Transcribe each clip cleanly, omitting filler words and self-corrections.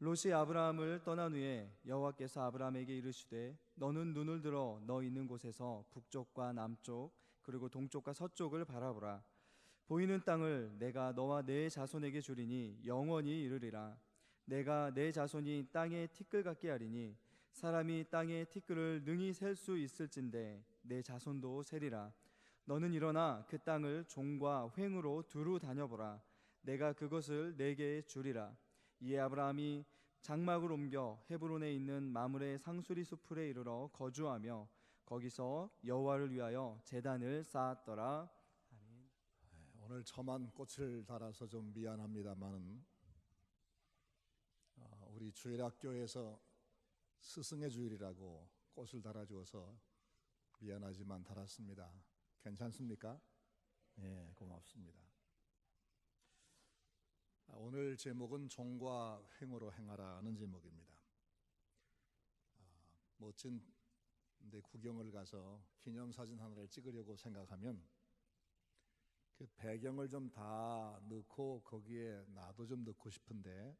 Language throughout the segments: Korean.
롯이 아브라함을 떠난 후에 여호와께서 아브라함에게 이르시되 너는 눈을 들어 너 있는 곳에서 북쪽과 남쪽 그리고 동쪽과 서쪽을 바라보라. 보이는 땅을 내가 너와 내 자손에게 주리니 영원히 이르리라. 내가 내 자손이 땅의 티끌 같게 하리니 사람이 땅의 티끌을 능히 셀 수 있을진데 내 자손도 세리라. 너는 일어나 그 땅을 종과 횡으로 두루 다녀보라. 내가 그것을 내게 주리라. 이에 아브라함이 장막을 옮겨 헤브론에 있는 마므레 상수리 수풀에 이르러 거주하며 거기서 여호와를 위하여 제단을 쌓았더라. 오늘 처만 꽃을 달아서 좀 미안합니다만은 우리 주일학교에서 스승의 주일이라고 꽃을 달아주어서 미안하지만 달았습니다. 괜찮습니까? 예, 고맙습니다. 오늘 제목은 종과 횡으로 행하라는 제목입니다. 멋진 데 구경을 가서 기념사진 하나를 찍으려고 생각하면 그 배경을 좀 다 넣고 거기에 나도 좀 넣고 싶은데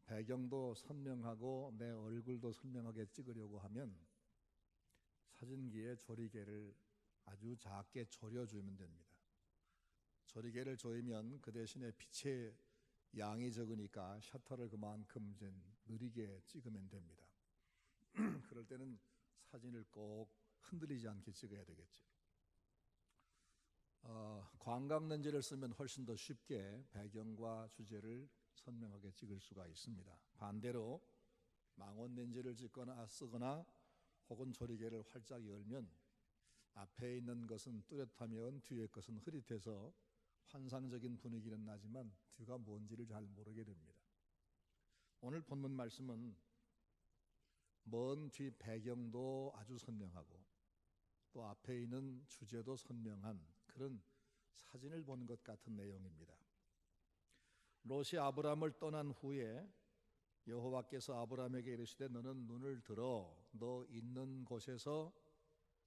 배경도 선명하고 내 얼굴도 선명하게 찍으려고 하면 사진기에 조리개를 아주 작게 조려주면 됩니다. 조리개를 조이면 그 대신에 빛의 양이 적으니까 셔터를 그만큼 이제 느리게 찍으면 됩니다. 그럴 때는 사진을 꼭 흔들리지 않게 찍어야 되겠죠. 광각 렌즈를 쓰면 훨씬 더 쉽게 배경과 주제를 선명하게 찍을 수가 있습니다. 반대로 망원 렌즈를 쓰거나 혹은 조리개를 활짝 열면 앞에 있는 것은 뚜렷하면 뒤에 것은 흐릿해서 환상적인 분위기는 나지만 뒤가 뭔지를 잘 모르게 됩니다. 오늘 본문 말씀은 먼 뒤 배경도 아주 선명하고 또 앞에 있는 주제도 선명한 그런 사진을 보는 것 같은 내용입니다. 롯이 아브라함을 떠난 후에 여호와께서 아브라함에게 이르시되 너는 눈을 들어 너 있는 곳에서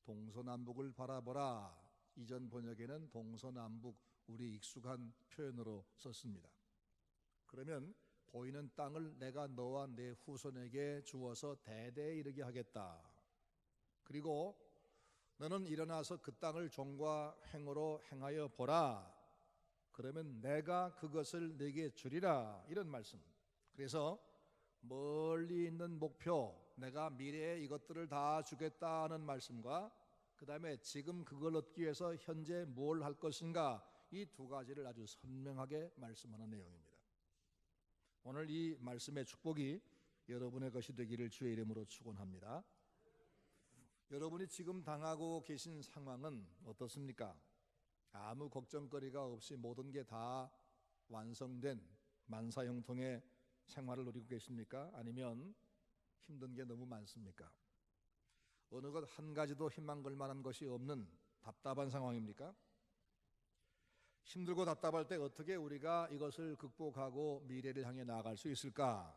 동서남북을 바라보라. 이전 번역에는 동서남북 우리 익숙한 표현으로 썼습니다. 그러면 보이는 땅을 내가 너와 내 후손에게 주어서 대대에 이르게 하겠다. 그리고 너는 일어나서 그 땅을 종과 횡으로 행하여 보라. 그러면 내가 그것을 네게 주리라. 이런 말씀. 그래서 멀리 있는 목표, 내가 미래에 이것들을 다 주겠다는 말씀과 그 다음에 지금 그걸 얻기 위해서 현재 뭘 할 것인가, 이 두 가지를 아주 선명하게 말씀하는 내용입니다. 오늘 이 말씀의 축복이 여러분의 것이 되기를 주의 이름으로 축원합니다. 여러분이 지금 당하고 계신 상황은 어떻습니까? 아무 걱정거리가 없이 모든 게 다 완성된 만사형통의 생활을 누리고 계십니까? 아니면 힘든 게 너무 많습니까? 어느 것 한 가지도 희망 걸 만한 것이 없는 답답한 상황입니까? 힘들고 답답할 때 어떻게 우리가 이것을 극복하고 미래를 향해 나아갈 수 있을까?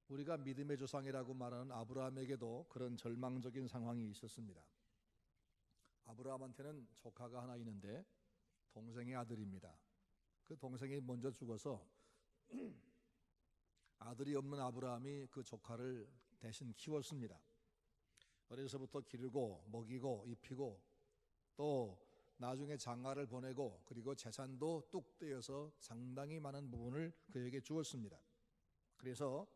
우리가 믿음의 조상이라고 말하는 아브라함에게도 그런 절망적인 상황이 있었습니다. 아브라함한테는 조카가 하나 있는데 동생의 아들입니다. 그 동생이 먼저 죽어서 아들이 없는 아브라함이 그 조카를 대신 키웠습니다. 어려서부터 기르고 먹이고 입히고 또 나중에 장가를 보내고 그리고 재산도 뚝 떼어서 상당히 많은 부분을 그에게 주었습니다. 그래서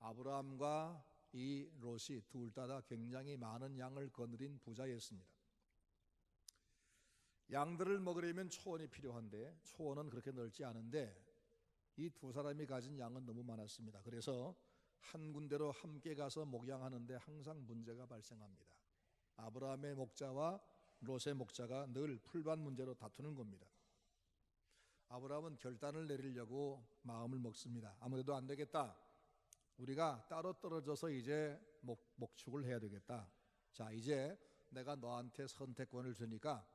아브라함과 이 롯이 둘 다 굉장히 많은 양을 거느린 부자였습니다. 양들을 먹으려면 초원이 필요한데 초원은 그렇게 넓지 않은데 이 두 사람이 가진 양은 너무 많았습니다. 그래서 한 군데로 함께 가서 목양하는데 항상 문제가 발생합니다. 아브라함의 목자와 롯의 목자가 늘 풀밭 문제로 다투는 겁니다. 아브라함은 결단을 내리려고 마음을 먹습니다. 아무래도 안 되겠다. 우리가 따로 떨어져서 이제 목축을 해야 되겠다. 자, 이제 내가 너한테 선택권을 주니까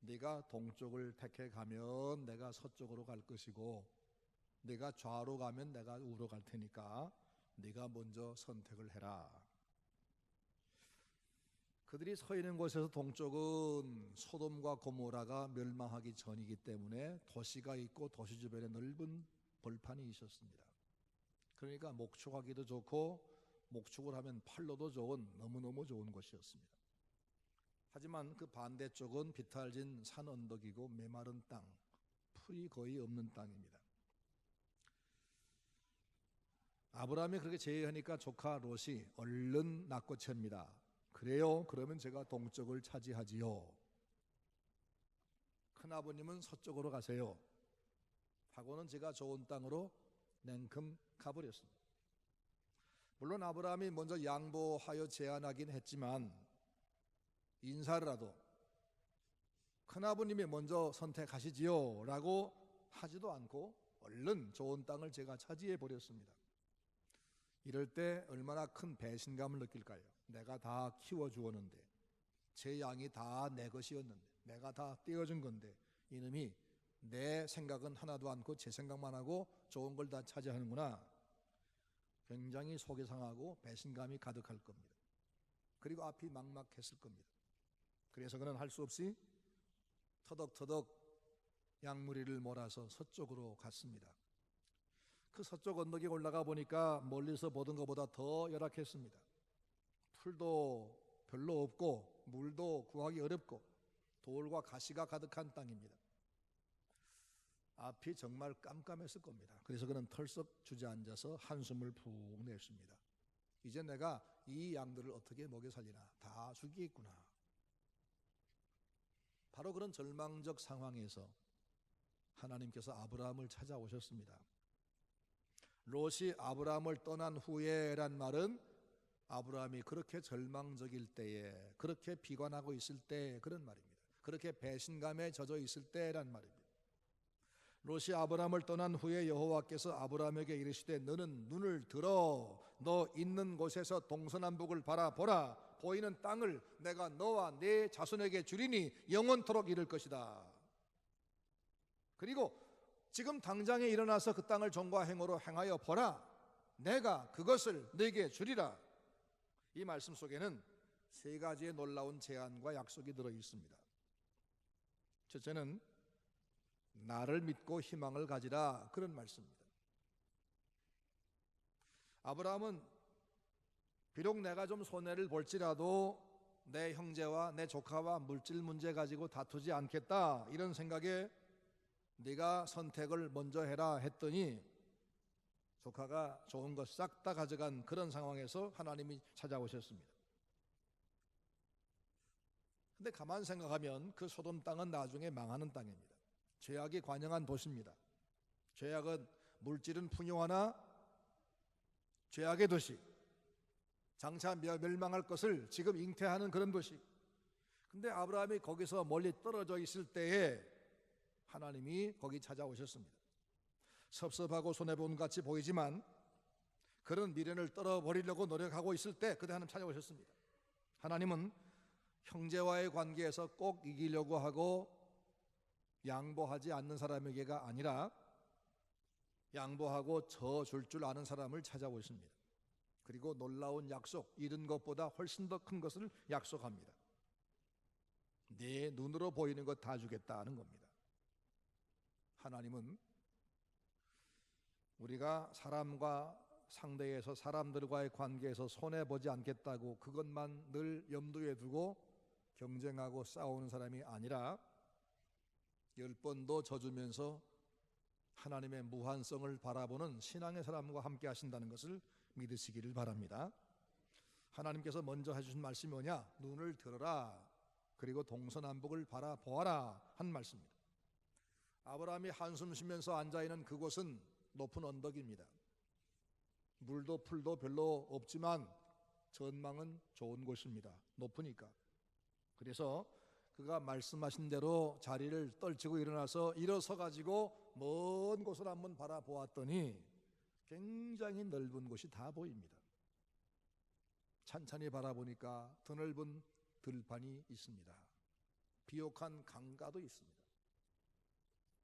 네가 동쪽을 택해 가면 내가 서쪽으로 갈 것이고 네가 좌로 가면 내가 우로 갈 테니까 네가 먼저 선택을 해라. 그들이 서 있는 곳에서 동쪽은 소돔과 고모라가 멸망하기 전이기 때문에 도시가 있고 도시 주변에 넓은 벌판이 있었습니다. 그러니까 목축하기도 좋고 목축을 하면 팔로도 좋은 너무너무 좋은 곳이었습니다. 하지만 그 반대쪽은 비탈진 산 언덕이고 메마른 땅, 풀이 거의 없는 땅입니다. 아브라함이 그렇게 제의하니까 조카 롯이 얼른 낚고챕니다. 그래요? 그러면 제가 동쪽을 차지하지요. 큰아버님은 서쪽으로 가세요. 하고는 제가 좋은 땅으로 냉큼 가버렸습니다. 물론 아브라함이 먼저 양보하여 제안하긴 했지만 인사라도 큰아버님이 먼저 선택하시지요 라고 하지도 않고 얼른 좋은 땅을 제가 차지해 버렸습니다. 이럴 때 얼마나 큰 배신감을 느낄까요? 내가 다 키워주었는데, 제 양이 다 내 것이었는데, 내가 다 떼어준 건데 이놈이 내 생각은 하나도 않고 제 생각만 하고 좋은 걸 다 차지하는구나. 굉장히 속이 상하고 배신감이 가득할 겁니다. 그리고 앞이 막막했을 겁니다. 그래서 그는 할 수 없이 터덕터덕 양무리를 몰아서 서쪽으로 갔습니다. 그 서쪽 언덕에 올라가 보니까 멀리서 보던 것보다 더 열악했습니다. 풀도 별로 없고 물도 구하기 어렵고 돌과 가시가 가득한 땅입니다. 앞이 정말 깜깜했을 겁니다. 그래서 그는 털썩 주저앉아서 한숨을 푹 냈습니다. 이제 내가 이 양들을 어떻게 먹여 살리나, 다 죽이겠구나. 바로 그런 절망적 상황에서 하나님께서 아브라함을 찾아오셨습니다. 롯이 아브라함을 떠난 후에란 말은 아브라함이 그렇게 절망적일 때에, 그렇게 비관하고 있을 때 그런 말입니다. 그렇게 배신감에 젖어 있을 때란 말입니다. 롯이 아브라함을 떠난 후에 여호와께서 아브라함에게 이르시되 너는 눈을 들어 너 있는 곳에서 동서남북을 바라보라. 보이는 땅을 내가 너와 네 자손에게 주리니 영원토록 이를 것이다. 그리고 지금 당장에 일어나서 그 땅을 종과 행어로 행하여 보라. 내가 그것을 네게 주리라. 이 말씀 속에는 세 가지의 놀라운 제안과 약속이 들어 있습니다. 첫째는 나를 믿고 희망을 가지라, 그런 말씀입니다. 아브라함은 비록 내가 좀 손해를 볼지라도 내 형제와 내 조카와 물질 문제 가지고 다투지 않겠다, 이런 생각에 네가 선택을 먼저 해라 했더니 조카가 좋은 것 싹 다 가져간 그런 상황에서 하나님이 찾아오셨습니다. 근데 가만 생각하면 그 소돔 땅은 나중에 망하는 땅입니다. 죄악이 관영한 도시입니다. 죄악은 물질은 풍요하나 죄악의 도시, 장차 멸망할 것을 지금 잉태하는 그런 도시. 근데 아브라함이 거기서 멀리 떨어져 있을 때에 하나님이 거기 찾아오셨습니다. 섭섭하고 손해본 같이 보이지만 그런 미련을 떨어버리려고 노력하고 있을 때 그때 하나님 찾아오셨습니다. 하나님은 형제와의 관계에서 꼭 이기려고 하고 양보하지 않는 사람에게가 아니라 양보하고 져줄 줄 아는 사람을 찾아오십니다. 그리고 놀라운 약속, 잃은 것보다 훨씬 더 큰 것을 약속합니다. 네 눈으로 보이는 것 다 주겠다는 겁니다. 하나님은 우리가 사람과 상대에서, 사람들과의 관계에서 손해보지 않겠다고 그것만 늘 염두에 두고 경쟁하고 싸우는 사람이 아니라 10번도 져주면서 하나님의 무한성을 바라보는 신앙의 사람과 함께 하신다는 것을 믿으시기를 바랍니다. 하나님께서 먼저 해주신 말씀이 뭐냐? 눈을 들어라, 그리고 동서남북을 바라보아라 한 말씀입니다. 아브라함이 한숨 쉬면서 앉아있는 그곳은 높은 언덕입니다. 물도 풀도 별로 없지만 전망은 좋은 곳입니다. 높으니까. 그래서 그가 말씀하신 대로 자리를 떨치고 일어나서 일어서 가지고 먼 곳을 한번 바라보았더니 굉장히 넓은 곳이 다 보입니다. 찬찬히 바라보니까 드넓은 들판이 있습니다. 비옥한 강가도 있습니다.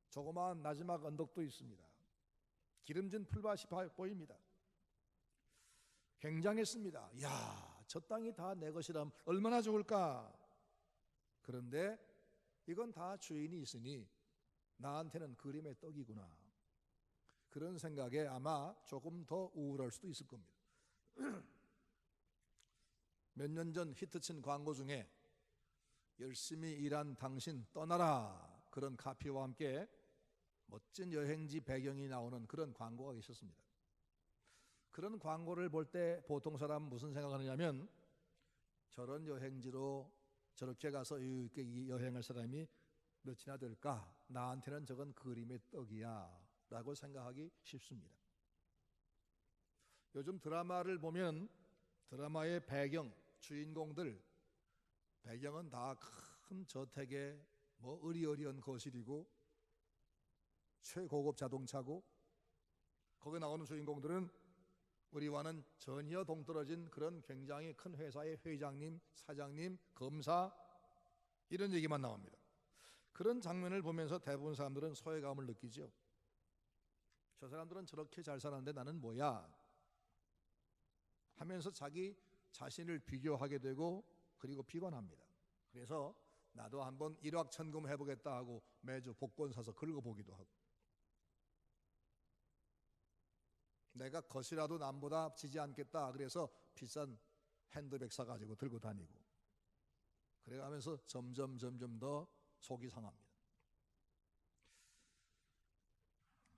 조그마한 나지막 언덕도 있습니다. 기름진 풀밭이 보입니다. 굉장했습니다. 야, 저 땅이 다 내 것이라면 얼마나 좋을까? 그런데 이건 다 주인이 있으니 나한테는 그림의 떡이구나. 그런 생각에 아마 조금 더 우울할 수도 있을 겁니다. 몇 년 전 히트친 광고 중에 열심히 일한 당신 떠나라, 그런 카피와 함께 멋진 여행지 배경이 나오는 그런 광고가 있었습니다. 그런 광고를 볼 때 보통 사람은 무슨 생각을 하냐면, 저런 여행지로 저렇게 가서 이렇게 여행할 사람이 몇이나 될까? 나한테는 저건 그림의 떡이야 라고 생각하기 쉽습니다. 요즘 드라마를 보면 드라마의 배경, 주인공들 배경은 다 큰 저택에 으리어리한 거실이고 최고급 자동차고, 거기 나오는 주인공들은 우리와는 전혀 동떨어진 그런 굉장히 큰 회사의 회장님, 사장님, 검사, 이런 얘기만 나옵니다. 그런 장면을 보면서 대부분 사람들은 소외감을 느끼죠. 저 사람들은 저렇게 잘 사는데 나는 뭐야? 하면서 자기 자신을 비교하게 되고, 그리고 비관합니다. 그래서 나도 한번 일확천금 해보겠다 하고 매주 복권 사서 긁어보기도 하고, 내가 것이라도 남보다 지지 않겠다 그래서 비싼 핸드백 사가지고 들고 다니고, 그래가면서 점점 더 속이 상합니다.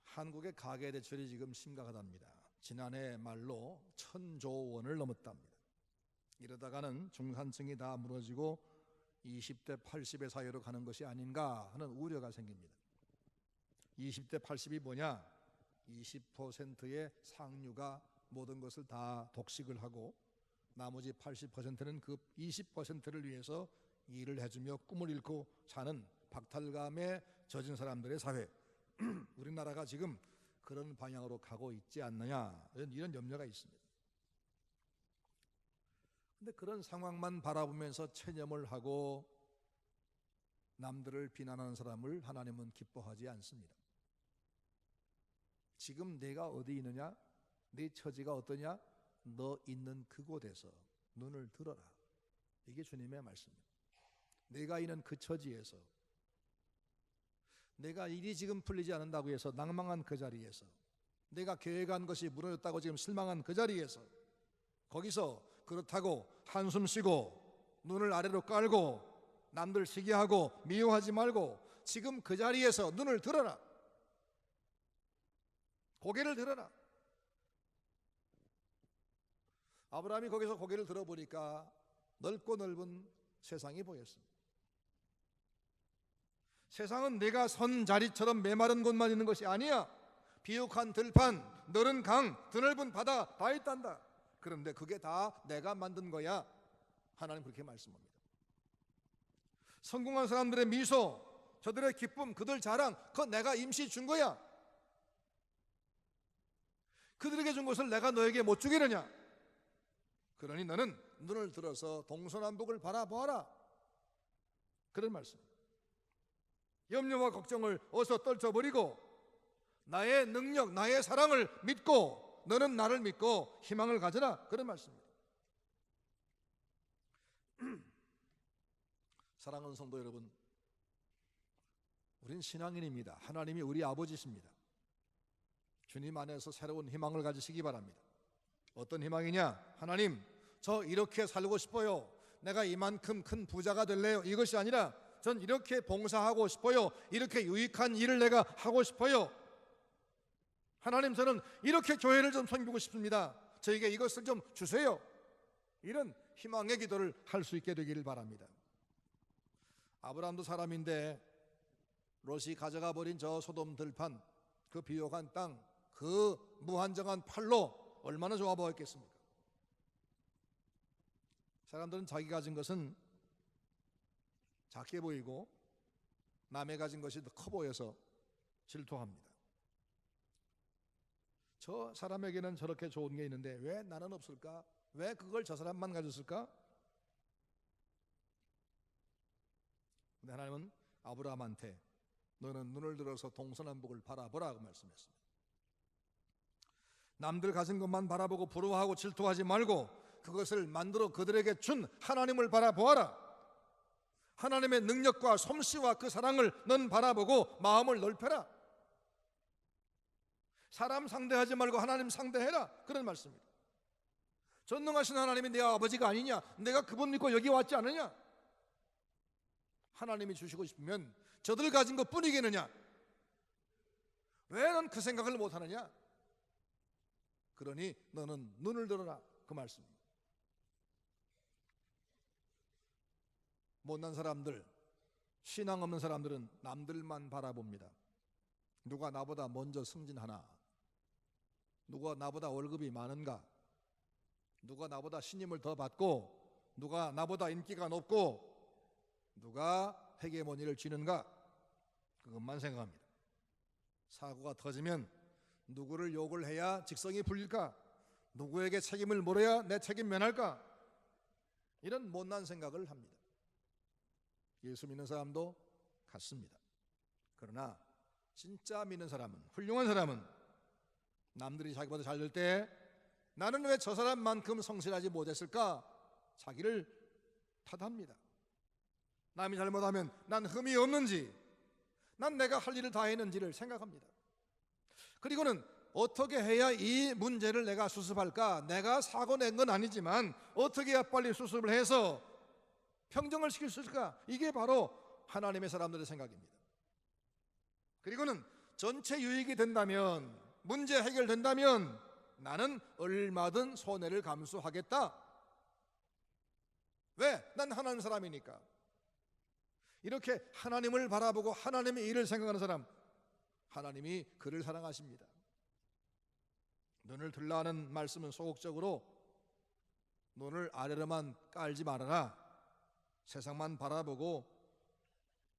한국의 가계대출이 지금 심각하답니다. 지난해 말로 1,000조 원을 넘었답니다. 이러다가는 중산층이 다 무너지고 20대 80의 사회로 가는 것이 아닌가 하는 우려가 생깁니다. 20대 80이 뭐냐? 20%의 상류가 모든 것을 다 독식을 하고 나머지 80%는 그 20%를 위해서 일을 해주며 꿈을 잃고 사는 박탈감에 젖은 사람들의 사회. 우리나라가 지금 그런 방향으로 가고 있지 않느냐, 이런 염려가 있습니다. 근데 그런 상황만 바라보면서 체념을 하고 남들을 비난하는 사람을 하나님은 기뻐하지 않습니다. 지금 내가 어디 있느냐? 네 처지가 어떠냐? 너 있는 그곳에서 눈을 들어라. 이게 주님의 말씀입니다. 내가 있는 그 처지에서, 내가 일이 지금 풀리지 않는다고 해서 낭망한 그 자리에서, 내가 계획한 것이 무너졌다고 지금 실망한 그 자리에서, 거기서 그렇다고 한숨 쉬고 눈을 아래로 깔고 남들 시기하고 미워하지 말고 지금 그 자리에서 눈을 들어라. 고개를 들어라. 아브라함이 거기서 고개를 들어보니까 넓고 넓은 세상이 보였습니다. 세상은 내가 선 자리처럼 메마른 곳만 있는 것이 아니야. 비옥한 들판, 너른 강, 드넓은 바다 다 있단다. 그런데 그게 다 내가 만든 거야. 하나님 그렇게 말씀합니다. 성공한 사람들의 미소, 저들의 기쁨, 그들 자랑, 그건 내가 임시 준 거야. 그들에게 준 것을 내가 너에게 못 주겠느냐? 그러니 너는 눈을 들어서 동서남북을 바라보아라. 그런 말씀입니다. 염려와 걱정을 어서 떨쳐버리고 나의 능력, 나의 사랑을 믿고 너는 나를 믿고 희망을 가져라. 그런 말씀입니다. 사랑하는 성도 여러분, 우린 신앙인입니다. 하나님이 우리 아버지십니다. 주님 안에서 새로운 희망을 가지시기 바랍니다. 어떤 희망이냐? 하나님, 저 이렇게 살고 싶어요. 내가 이만큼 큰 부자가 될래요. 이것이 아니라 전 이렇게 봉사하고 싶어요. 이렇게 유익한 일을 내가 하고 싶어요. 하나님, 저는 이렇게 교회를 좀 섬기고 싶습니다. 저에게 이것을 좀 주세요. 이런 희망의 기도를 할 수 있게 되기를 바랍니다. 아브라함도 사람인데 롯이 가져가 버린 저 소돔 들판, 그 비옥한 땅, 그 무한정한 팔로 얼마나 좋아 보였겠습니까? 사람들은 자기 가진 것은 작게 보이고 남의 가진 것이 더 커 보여서 질투합니다. 저 사람에게는 저렇게 좋은 게 있는데 왜 나는 없을까? 왜 그걸 저 사람만 가졌을까? 근데 하나님은 아브라함한테 너는 눈을 들어서 동서남북을 바라보라고 말씀했습니다. 남들 가진 것만 바라보고 부러워하고 질투하지 말고 그것을 만들어 그들에게 준 하나님을 바라보아라. 하나님의 능력과 솜씨와 그 사랑을 넌 바라보고 마음을 넓혀라. 사람 상대하지 말고 하나님 상대해라. 그런 말씀입니다. 전능하신 하나님이 내 아버지가 아니냐? 내가 그분 믿고 여기 왔지 않느냐? 하나님이 주시고 싶으면 저들 가진 것 뿐이겠느냐? 왜 넌 그 생각을 못하느냐? 그러니 너는 눈을 들어라. 그 말씀입니다. 못난 사람들, 신앙 없는 사람들은 남들만 바라봅니다. 누가 나보다 먼저 승진하나? 누가 나보다 월급이 많은가? 누가 나보다 신임을 더 받고, 누가 나보다 인기가 높고, 누가 헤게모니를 쥐는가? 그것만 생각합니다. 사고가 터지면 누구를 욕을 해야 직성이 풀릴까? 누구에게 책임을 물어야 내 책임 면할까? 이런 못난 생각을 합니다. 예수 믿는 사람도 같습니다. 그러나 진짜 믿는 사람은, 훌륭한 사람은 남들이 자기보다 잘 될 때 나는 왜 저 사람만큼 성실하지 못했을까? 자기를 탓합니다. 남이 잘못하면 난 흠이 없는지, 난 내가 할 일을 다 했는지를 생각합니다. 그리고는 어떻게 해야 이 문제를 내가 수습할까? 내가 사고 낸 건 아니지만 어떻게 해야 빨리 수습을 해서 평정을 시킬 수 있을까? 이게 바로 하나님의 사람들의 생각입니다. 그리고는 전체 유익이 된다면, 문제 해결된다면 나는 얼마든 손해를 감수하겠다. 왜? 난 하나님 사람이니까. 이렇게 하나님을 바라보고 하나님의 일을 생각하는 사람, 하나님이 그를 사랑하십니다. 눈을 들라 하는 말씀은 소극적으로 눈을 아래로만 깔지 말아라. 세상만 바라보고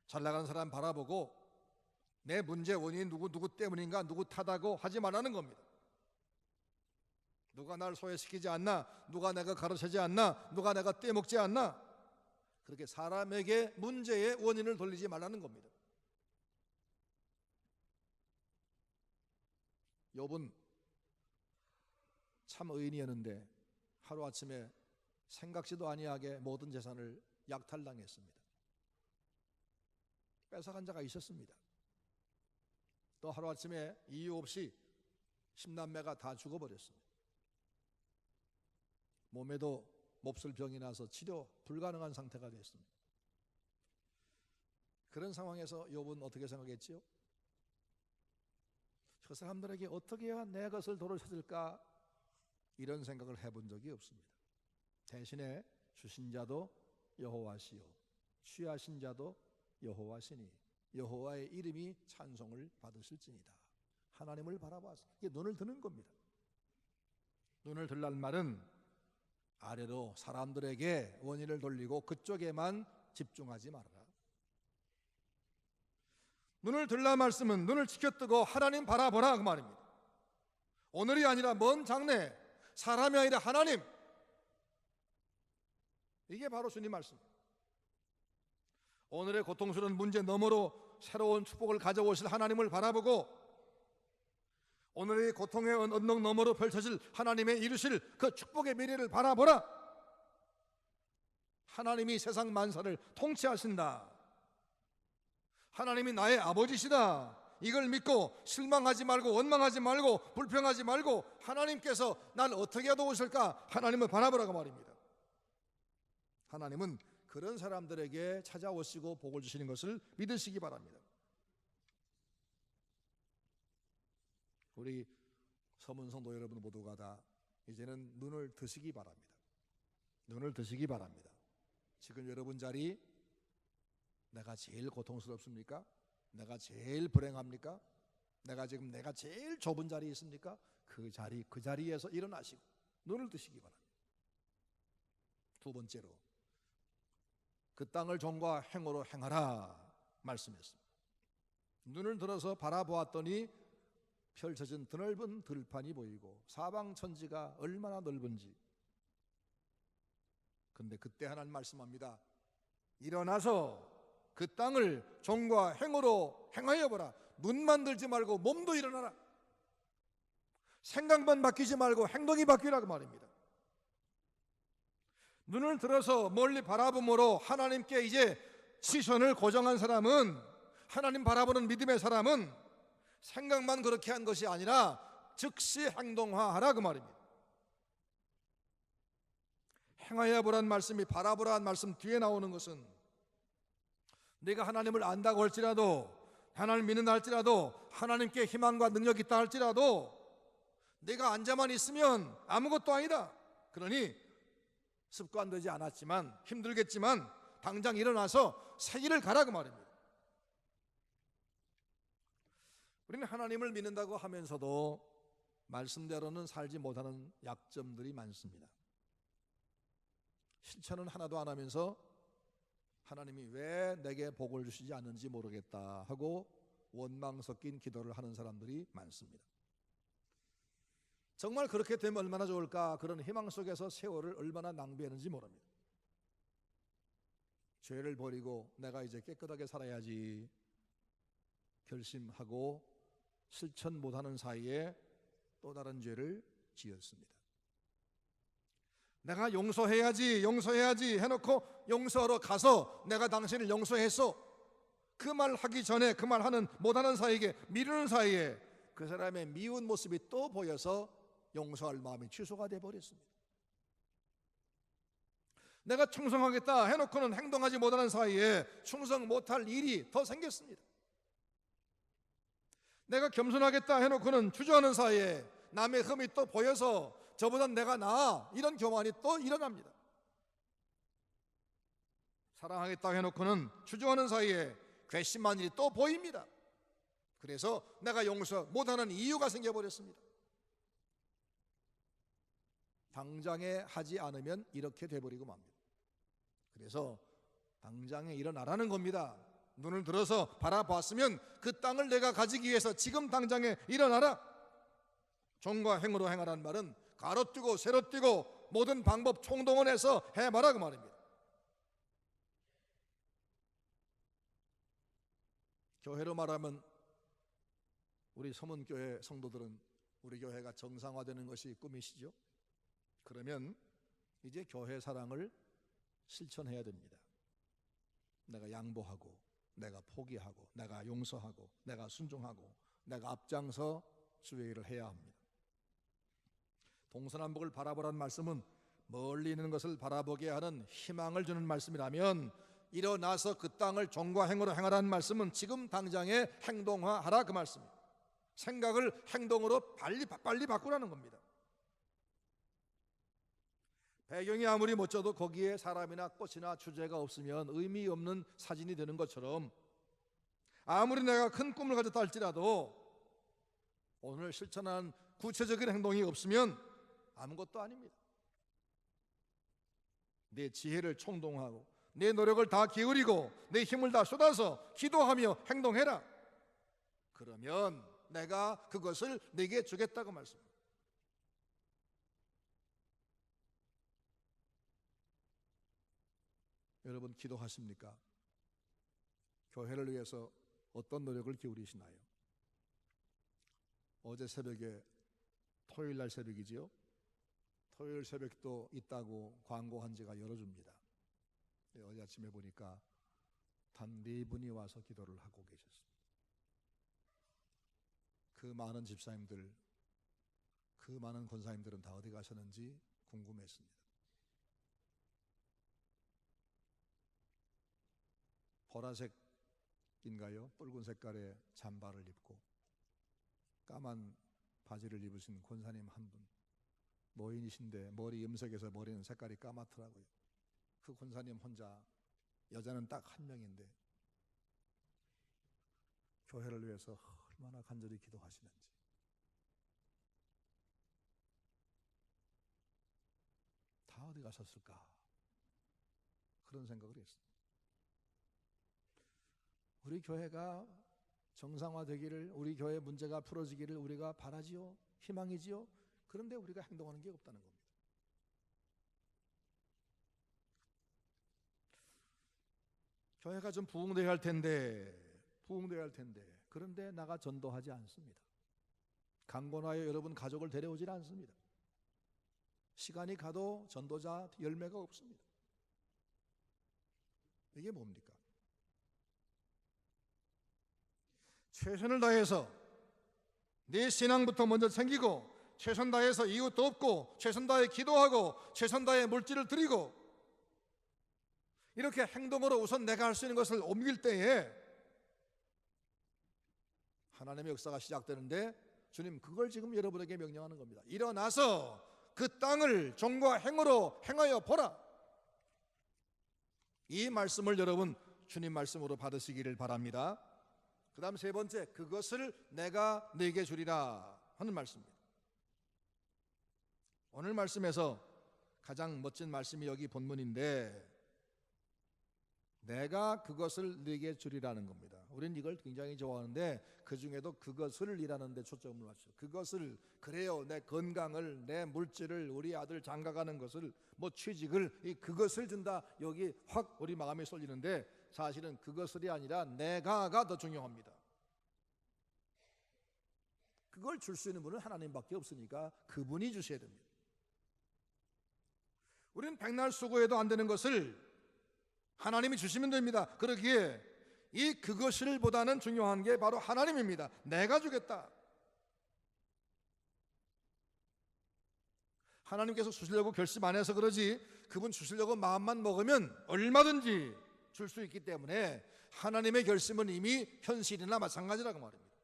잘 나가는 사람 바라보고 내 문제 원인이 누구 때문인가, 누구 탓하고 하지 말라는 겁니다. 누가 날 소외시키지 않나, 누가 내가 가로채지 않나, 누가 내가 떼먹지 않나, 그렇게 사람에게 문제의 원인을 돌리지 말라는 겁니다. 욥은 참 의인이었는데 하루아침에 생각지도 아니하게 모든 재산을 약탈당했습니다. 뺏어간 자가 있었습니다. 또 하루아침에 이유 없이 10남매가 다 죽어버렸습니다. 몸에도 몹쓸 병이 나서 치료 불가능한 상태가 됐습니다. 그런 상황에서 욥은 어떻게 생각했지요? 저 사람들에게 어떻게 해야 내 것을 돌려받을까? 이런 생각을 해본 적이 없습니다. 대신에 주신 자도 여호와시요 취하신 자도 여호와시니 여호와의 이름이 찬송을 받으실지니다. 하나님을 바라봐서 이게 눈을 드는 겁니다. 눈을 들란 말은 아래로 사람들에게 원인을 돌리고 그쪽에만 집중하지 말아라. 눈을 들라 말씀은 눈을 치켜뜨고 하나님 바라보라 그 말입니다. 오늘이 아니라 먼 장래, 사람이 아니라 하나님, 이게 바로 주님 말씀. 오늘의 고통스러운 문제 너머로 새로운 축복을 가져오실 하나님을 바라보고 오늘의 고통의 언덕 너머로 펼쳐질 하나님의 이루실 그 축복의 미래를 바라보라. 하나님이 세상 만사를 통치하신다. 하나님이 나의 아버지시다. 이걸 믿고 실망하지 말고 원망하지 말고 불평하지 말고 하나님께서 날 어떻게 도우실까? 하나님을 바라보라고 말입니다. 하나님은 그런 사람들에게 찾아오시고 복을 주시는 것을 믿으시기 바랍니다. 우리 서문 성도 여러분 모두가 다 이제는 눈을 드시기 바랍니다. 눈을 드시기 바랍니다. 지금 여러분 자리 내가 제일 고통스럽습니까? 내가 제일 불행합니까? 내가 제일 좁은 자리에 있습니까? 그 자리에서 일어나시고 눈을 드시기 바랍니다. 두 번째로 그 땅을 종과 행으로 행하라 말씀했습니다. 눈을 들어서 바라보았더니 펼쳐진 드넓은 들판이 보이고 사방 천지가 얼마나 넓은지. 근데 그때 하나님 말씀합니다. 일어나서 그 땅을 종과 행으로 행하여 보라. 눈만 들지 말고 몸도 일어나라. 생각만 바뀌지 말고 행동이 바뀌라 그 말입니다. 눈을 들어서 멀리 바라봄으로 하나님께 이제 시선을 고정한 사람은, 하나님 바라보는 믿음의 사람은 생각만 그렇게 한 것이 아니라 즉시 행동화하라 그 말입니다. 행하여 보란 말씀이 바라보라는 말씀 뒤에 나오는 것은, 내가 하나님을 안다고 할지라도, 하나님을 믿는다 할지라도, 하나님께 희망과 능력이 있다 할지라도 내가 앉아만 있으면 아무것도 아니다. 그러니 습관되지 않았지만, 힘들겠지만 당장 일어나서 새 길을 가라 그 말입니다. 우리는 하나님을 믿는다고 하면서도 말씀대로는 살지 못하는 약점들이 많습니다. 실천은 하나도 안 하면서 하나님이 왜 내게 복을 주시지 않는지 모르겠다 하고 원망 섞인 기도를 하는 사람들이 많습니다. 정말 그렇게 되면 얼마나 좋을까, 그런 희망 속에서 세월을 얼마나 낭비했는지 모릅니다. 죄를 버리고 내가 이제 깨끗하게 살아야지 결심하고 실천 못하는 사이에 또 다른 죄를 지었습니다. 내가 용서해야지 해놓고 용서하러 가서 내가 당신을 용서했어, 그 말 하기 전에 그 말 하는 못하는 사이에, 미루는 사이에 그 사람의 미운 모습이 또 보여서 용서할 마음이 취소가 되어버렸습니다. 내가 충성하겠다 해놓고는 행동하지 못하는 사이에 충성 못할 일이 더 생겼습니다. 내가 겸손하겠다 해놓고는 주저하는 사이에 남의 흠이 또 보여서 저보단 내가 나아, 이런 교만이 또 일어납니다. 사랑하겠다 해놓고는 주저하는 사이에 괘씸한 일이 또 보입니다. 그래서 내가 용서 못하는 이유가 생겨버렸습니다. 당장에 하지 않으면 이렇게 돼버리고 맙니다. 그래서 당장에 일어나라는 겁니다. 눈을 들어서 바라봤으면 그 땅을 내가 가지기 위해서 지금 당장에 일어나라. 종과 행으로 행하라는 말은 가로뛰고 세로뛰고 모든 방법 총동원해서 해봐라 그 말입니다. 교회로 말하면 우리 서문교회 성도들은 우리 교회가 정상화되는 것이 꿈이시죠? 그러면 이제 교회 사랑을 실천해야 됩니다. 내가 양보하고, 내가 포기하고, 내가 용서하고, 내가 순종하고, 내가 앞장서 주의 일을 해야 합니다. 동서남북을 바라보라는 말씀은 멀리 있는 것을 바라보게 하는 희망을 주는 말씀이라면, 일어나서 그 땅을 종과 행으로 행하라는 말씀은 지금 당장에 행동화하라 그 말씀입니다. 생각을 행동으로 빨리 바꾸라는 겁니다. 배경이 아무리 멋져도 거기에 사람이나 꽃이나 주제가 없으면 의미 없는 사진이 되는 것처럼, 아무리 내가 큰 꿈을 가졌다 할지라도 오늘 실천한 구체적인 행동이 없으면 아무것도 아닙니다. 내 지혜를 총동하고 내 노력을 다 기울이고 내 힘을 다 쏟아서 기도하며 행동해라. 그러면 내가 그것을 내게 주겠다고 말씀합니다. 여러분 기도하십니까? 교회를 위해서 어떤 노력을 기울이시나요? 어제 새벽에, 토요일 날 새벽이지요? 토요일 새벽도 있다고 광고한 지가 여러 주입니다. 어제 아침에 보니까 단 4분이 와서 기도를 하고 계셨습니다. 그 많은 집사님들, 그 많은 권사님들은 다 어디 가셨는지 궁금했습니다. 보라색인가요? 붉은 색깔의 잠바를 입고 까만 바지를 입으신 권사님 한 분, 노인이신데 머리 염색해서 머리는 색깔이 까맣더라고요. 그 권사님 혼자, 여자는 딱 한 명인데 교회를 위해서 얼마나 간절히 기도하시는지. 다 어디 가셨을까? 그런 생각을 했습니다. 우리 교회가 정상화되기를, 우리 교회 문제가 풀어지기를 우리가 바라지요, 희망이지요. 그런데 우리가 행동하는 게 없다는 겁니다. 교회가 좀 부흥되어야 할 텐데, 그런데 나가 전도하지 않습니다. 강권하여 여러분 가족을 데려오질 않습니다. 시간이 가도 전도자 열매가 없습니다. 이게 뭡니까? 최선을 다해서 내 신앙부터 먼저 챙기고, 최선 다해서 이웃 돕고, 최선 다해 기도하고, 최선 다해 물질을 드리고, 이렇게 행동으로 우선 내가 할 수 있는 것을 옮길 때에 하나님의 역사가 시작되는데, 주님 그걸 지금 여러분에게 명령하는 겁니다. 일어나서 그 땅을 종과 행으로 행하여 보라. 이 말씀을 여러분 주님 말씀으로 받으시기를 바랍니다. 그 다음 세 번째, 그것을 내가 네게 주리라 하는 말씀입니다. 오늘 말씀에서 가장 멋진 말씀이 여기 본문인데, 내가 그것을 네게 주리라는 겁니다. 우리는 이걸 굉장히 좋아하는데 그 중에도 그것을 이라는 데 초점을 맞춰요. 그것을, 그래요, 내 건강을, 내 물질을, 우리 아들 장가가는 것을, 뭐 취직을, 이 그것을 준다, 여기 확 우리 마음에 쏠리는데, 사실은 그것을이 아니라 내가가 더 중요합니다. 그걸 줄 수 있는 분은 하나님밖에 없으니까 그분이 주셔야 됩니다. 우리는 백날 수고해도 안 되는 것을 하나님이 주시면 됩니다. 그러기에 이 그것을 보다는 중요한 게 바로 하나님입니다. 내가 주겠다. 하나님께서 주시려고 결심 안 해서 그러지, 그분 주시려고 마음만 먹으면 얼마든지 줄 수 있기 때문에 하나님의 결심은 이미 현실이나 마찬가지라고 말입니다.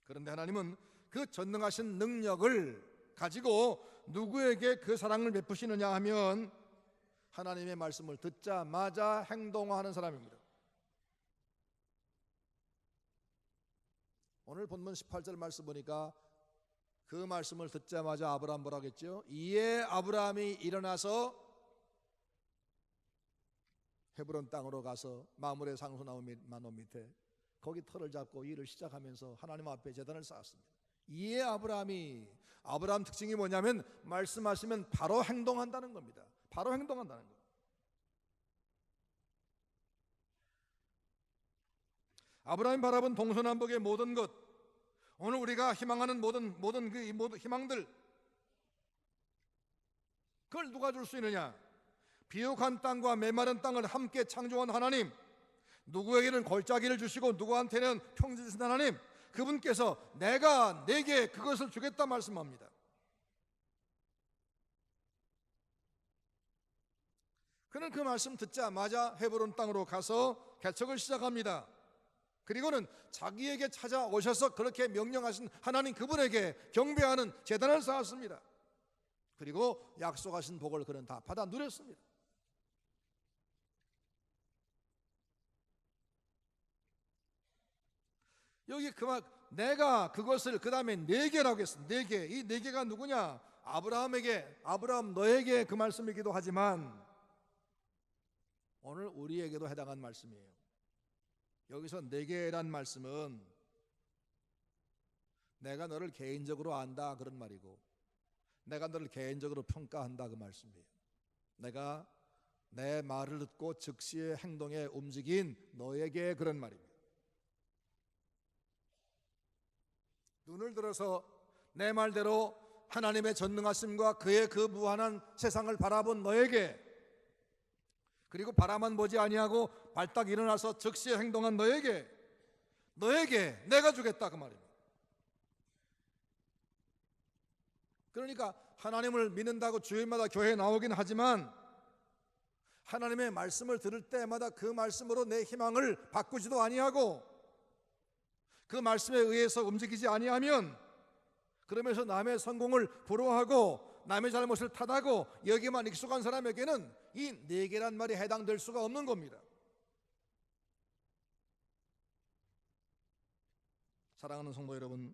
그런데 하나님은 그 전능하신 능력을 가지고 누구에게 그 사랑을 베푸시느냐 하면 하나님의 말씀을 듣자마자 행동하는 사람입니다. 오늘 본문 18절 말씀 보니까 그 말씀을 듣자마자 아브라함 뭐라고 했죠? 이에 아브라함이 일어나서 헤브론 땅으로 가서 마므레 상수나무 밑에 거기 터를 잡고 일을 시작하면서 하나님 앞에 제단을 쌓았습니다. 이에 아브라함 특징이 뭐냐면 말씀하시면 바로 행동한다는 겁니다. 바로 행동한다는 거예요. 아브라함이 바라본 동서남북의 모든 것, 오늘 우리가 희망하는 모든 희망들, 그걸 누가 줄 수 있느냐? 비옥한 땅과 메마른 땅을 함께 창조한 하나님, 누구에게는 골짜기를 주시고 누구한테는 평지 주신 하나님, 그분께서 내가 내게 그것을 주겠다 말씀합니다. 그는 그 말씀 듣자마자 헤브론 땅으로 가서 개척을 시작합니다. 그리고는 자기에게 찾아오셔서 그렇게 명령하신 하나님 그분에게 경배하는 제단을 쌓았습니다. 그리고 약속하신 복을 그는 다 받아 누렸습니다. 여기 내가 그것을 그 다음에 네 개라고 했습니다. 네 개. 이 네 개가 누구냐? 아브라함 너에게 그 말씀이기도 하지만 오늘 우리에게도 해당한 말씀이에요. 여기서 네 개란 말씀은 내가 너를 개인적으로 안다 그런 말이고, 내가 너를 개인적으로 평가한다 그 말씀이에요. 내가 내 말을 듣고 즉시의 행동에 움직인 너에게 그런 말입니다. 눈을 들어서 내 말대로 하나님의 전능하심과 그의 그 무한한 세상을 바라본 너에게, 그리고 바라만 보지 아니하고 발딱 일어나서 즉시 행동한 너에게 내가 주겠다 그 말입니다. 그러니까 하나님을 믿는다고 주일마다 교회에 나오긴 하지만 하나님의 말씀을 들을 때마다 그 말씀으로 내 희망을 바꾸지도 아니하고 그 말씀에 의해서 움직이지 아니하면, 그러면서 남의 성공을 부러워하고 남의 잘못을 탓하고 여기만 익숙한 사람에게는 이 네 개란 말이 해당될 수가 없는 겁니다. 사랑하는 성도 여러분,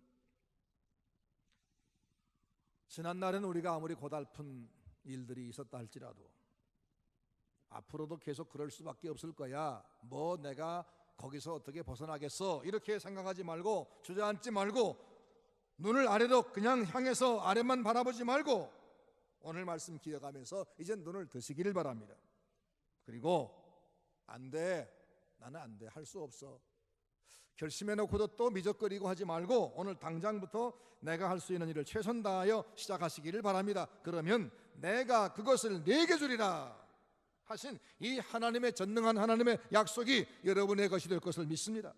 지난날은 우리가 아무리 고달픈 일들이 있었다 할지라도 앞으로도 계속 그럴 수밖에 없을 거야, 뭐 내가 거기서 어떻게 벗어나겠어, 이렇게 생각하지 말고, 주저앉지 말고, 눈을 아래로 그냥 향해서 아래만 바라보지 말고 오늘 말씀 기억하면서 이제 눈을 드시기를 바랍니다. 그리고 안 돼, 나는 안 돼, 할 수 없어, 결심해놓고도 또 미적거리고 하지 말고 오늘 당장부터 내가 할 수 있는 일을 최선 다하여 시작하시기를 바랍니다. 그러면 내가 그것을 내게 주리라 하신 이 하나님의 전능한 하나님의 약속이 여러분의 것이 될 것을 믿습니다.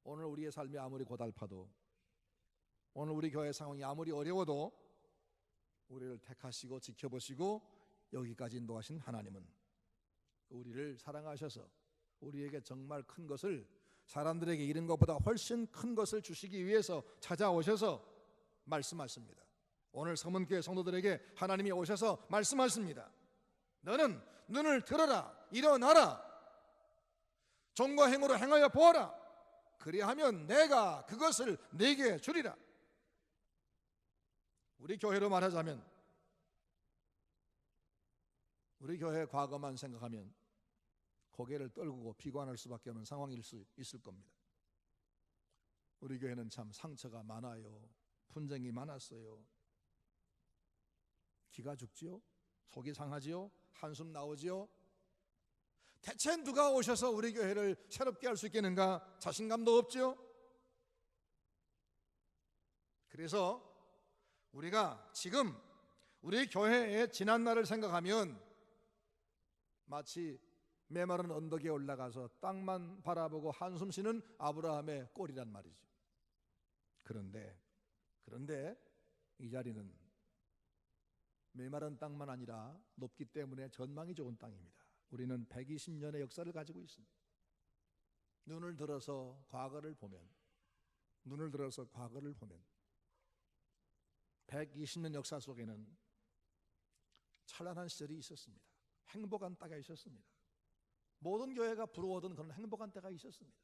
오늘 우리의 삶이 아무리 고달파도, 오늘 우리 교회 상황이 아무리 어려워도 우리를 택하시고 지켜보시고 여기까지 인도하신 하나님은 우리를 사랑하셔서 우리에게 정말 큰 것을, 사람들에게 이런 것보다 훨씬 큰 것을 주시기 위해서 찾아오셔서 말씀하십니다. 오늘 서문교회 성도들에게 하나님이 오셔서 말씀하십니다. 너는 눈을 들어라, 일어나라, 종과 행으로 행하여 보아라. 그리하면 내가 그것을 네게 주리라. 우리 교회로 말하자면, 우리 교회 과거만 생각하면 고개를 떨구고 비관할 수밖에 없는 상황일 수 있을 겁니다. 우리 교회는 참 상처가 많아요. 분쟁이 많았어요. 기가 죽지요? 속이 상하지요? 한숨 나오지요? 대체 누가 오셔서 우리 교회를 새롭게 할 수 있겠는가? 자신감도 없지요? 그래서 우리가 지금 우리 교회의 지난 날을 생각하면 마치 메마른 언덕에 올라가서 땅만 바라보고 한숨 쉬는 아브라함의 꼴이란 말이죠. 그런데 이 자리는 메마른 땅만 아니라 높기 때문에 전망이 좋은 땅입니다. 우리는 120년의 역사를 가지고 있습니다. 눈을 들어서 과거를 보면 120년 역사 속에는 찬란한 시절이 있었습니다. 행복한 때가 있었습니다. 모든 교회가 부러워하던 그런 행복한 때가 있었습니다.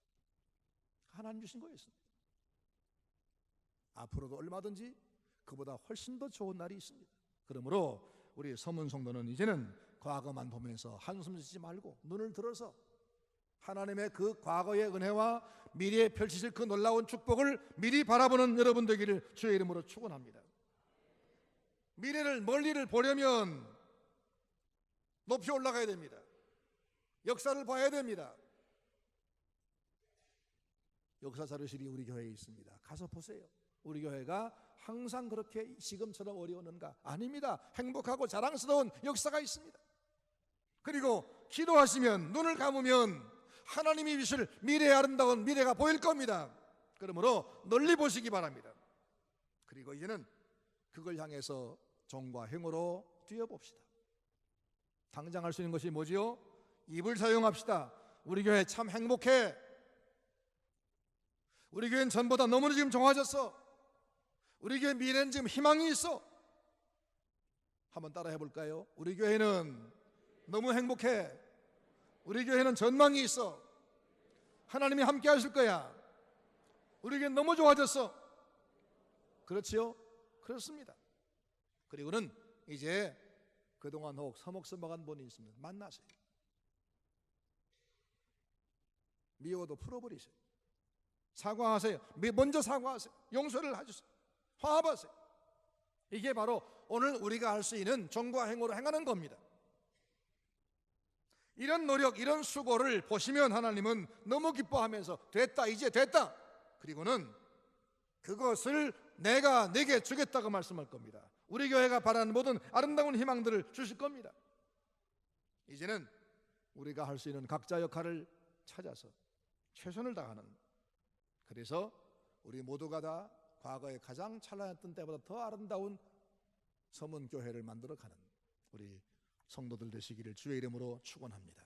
하나님 주신 거였습니다. 앞으로도 얼마든지 그보다 훨씬 더 좋은 날이 있습니다. 그러므로 우리 서문 성도는 이제는 과거만 보면서 한숨 쉬지 말고 눈을 들어서 하나님의 그 과거의 은혜와 미래에 펼치실 그 놀라운 축복을 미리 바라보는 여러분 되기를 주의 이름으로 축원합니다. 미래를, 멀리를 보려면 높이 올라가야 됩니다. 역사를 봐야 됩니다. 역사 자료실이 우리 교회에 있습니다. 가서 보세요. 우리 교회가 항상 그렇게 지금처럼 어려웠는가? 아닙니다. 행복하고 자랑스러운 역사가 있습니다. 그리고 기도하시면, 눈을 감으면 하나님이 주실 미래의 아름다운 미래가 보일 겁니다. 그러므로 널리 보시기 바랍니다. 그리고 이제는 그걸 향해서 종과 행으로 뛰어봅시다. 당장 할 수 있는 것이 뭐지요? 입을 사용합시다. 우리 교회 참 행복해. 우리 교회는 전보다 너무나 지금 좋아졌어. 우리 교회 미래는 지금 희망이 있어. 한번 따라 해볼까요? 우리 교회는 너무 행복해. 우리 교회는 전망이 있어. 하나님이 함께 하실 거야. 우리 교회는 너무 좋아졌어. 그렇지요? 그렇습니다. 그리고는 이제 그동안 혹 서먹서먹한 분이 있습니다. 만나세요. 미워도 풀어버리세요. 사과하세요. 먼저 사과하세요. 용서를 해주세요. 화합하세요. 이게 바로 오늘 우리가 할 수 있는 종과 행으로 행하는 겁니다. 이런 노력, 이런 수고를 보시면 하나님은 너무 기뻐하면서 됐다, 이제 됐다. 그리고는 그것을 내가 네게 주겠다고 말씀할 겁니다. 우리 교회가 바라는 모든 아름다운 희망들을 주실 겁니다. 이제는 우리가 할 수 있는 각자 역할을 찾아서 최선을 다하는, 그래서 우리 모두가 다 과거에 가장 찬란했던 때보다 더 아름다운 서문교회를 만들어가는 우리 성도들 되시기를 주의 이름으로 축원합니다.